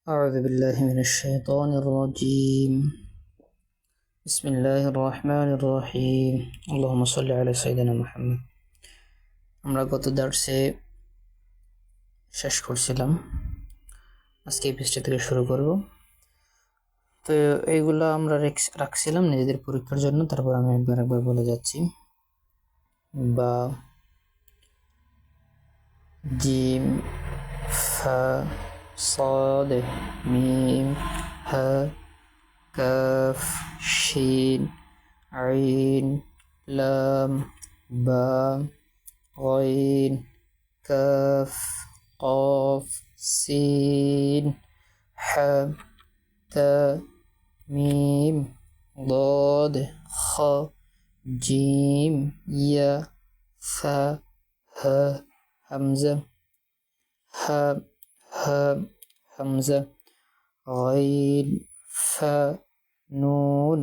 أعوذ بالله من الشيطان الرجيم. بسم الله الرحمن الرحيم. اللهم صل على سيدنا محمد. আমরা গত দার্সে শেষ করছিলাম, আজকে এই পৃষ্ঠা থেকে শুরু করব। তো এইগুলো আমরা রাখছিলাম নিজেদের পরীক্ষার জন্য, তারপর আমি একবার বলে যাচ্ছি। বা, জিম, ফা, صاد ميم ها كاف شين عين لام با غين كاف قاف سين ح تا ميم ضاد خ جيم يا ثا ها همزة ها হামজা গাইন ফা নুন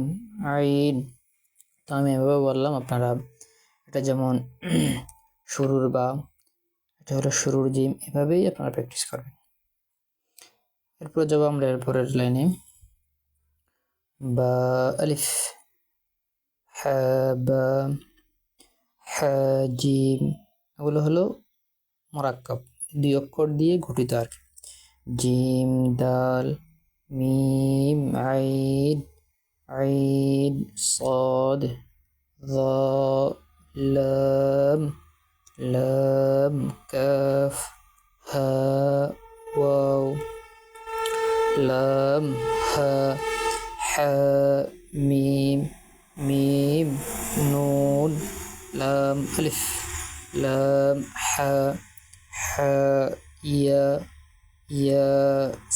আইন। তো আমি এভাবে বললাম, আপনারা এটা যেমন শুরুর বা, এটা হলো শুরুর জিম, এভাবেই আপনারা প্র্যাকটিস করবেন। এরপর যাব আমরা এরপরের লাইনে। বা আলিফ, হা বা, হা জিম, এগুলো হলো মুরাক্কাব, দুই অক্ষর দিয়ে গঠিত আর কি। জিম দাল মিম আইন আইন صاد ظا لام لام كاف ها واو لام ها حاء ميم ميم نون لام ألف لام حاء حاء يا يا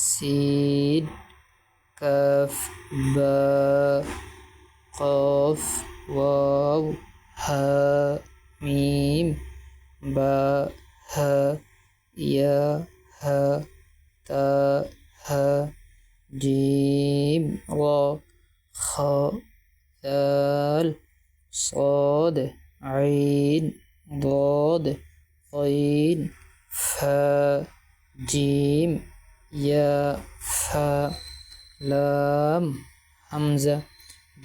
سين كاف با قاف واو ها ميم با ها يا ها تا ها جيم را خا ذال صاد عين ضاد غين فا জিম ইয়া ফা লাম হামজা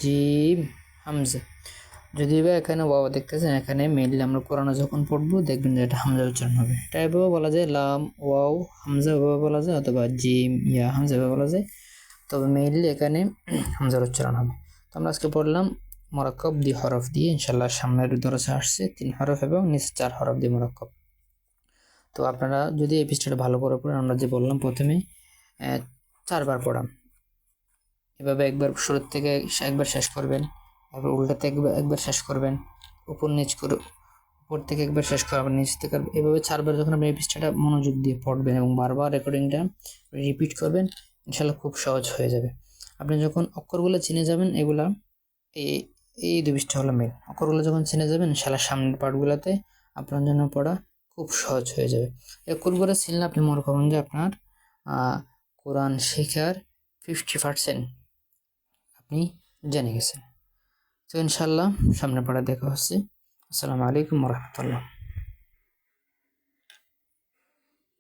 জিম হামজা। যদি বা এখানে ওয়াও দেখতেছেন, এখানে মেইনলি আমরা কোরআনে যখন পড়বো দেখবেন যে এটা হামজা উচ্চারণ হবে। এটা এভাবে বলা যায়, লাম ওয়াও হামজা এভাবে বলা যায়, অথবা জিম ইয়া হামজা এভাবে বলা যায়, তবে মেইনলি এখানে হামজার উচ্চারণ হবে। তো আমরা আজকে পড়লাম মুরাক্কাব 2 হরফ দিয়ে। ইনশাআল্লাহ সামনের দরসে আসছে 3 হরফ এবং নিচে 4 হরফ দিয়ে মুরাক্কাব। তো আপনারা যদি এই পৃষ্ঠাটা ভালো করে পড়েন, আমরা যে বললাম প্রথমে 4 বার পড়ান, এভাবে একবার শুরু থেকে একবার শেষ করবেন, তারপর উল্টাতে একবার শেষ করবেন, উপর নিচ করে উপর থেকে একবার শেষ করবেন, নিচ থেকে এভাবে 4 বার যখন আপনি এই পৃষ্ঠাটা মনোযোগ দিয়ে পড়বেন এবং বারবার রেকর্ডিংটা রিপিট করবেন, ইনশাআল্লাহ খুব সহজ হয়ে যাবে। আপনি যখন অক্ষরগুলো চিনে যাবেন, এগুলা এই 2 পৃষ্ঠা হলো মেন। অক্ষরগুলো যখন চিনে যাবেন, ইনশাআল্লাহ সামনের পার্টগুলোতে আপনার জন্য পড়া খুব সহজ হয়ে যাবে। অক্ষরগুলো চিনলে আপনি মনে করবেন যে আপনার কোরআন শেখার 50% আপনি জেনে গেছেন। তো ইনশাআল্লাহ সামনে পড়া দেখা হচ্ছে। আসসালামু আলাইকুম ওয়া রাহমাতুল্লাহ।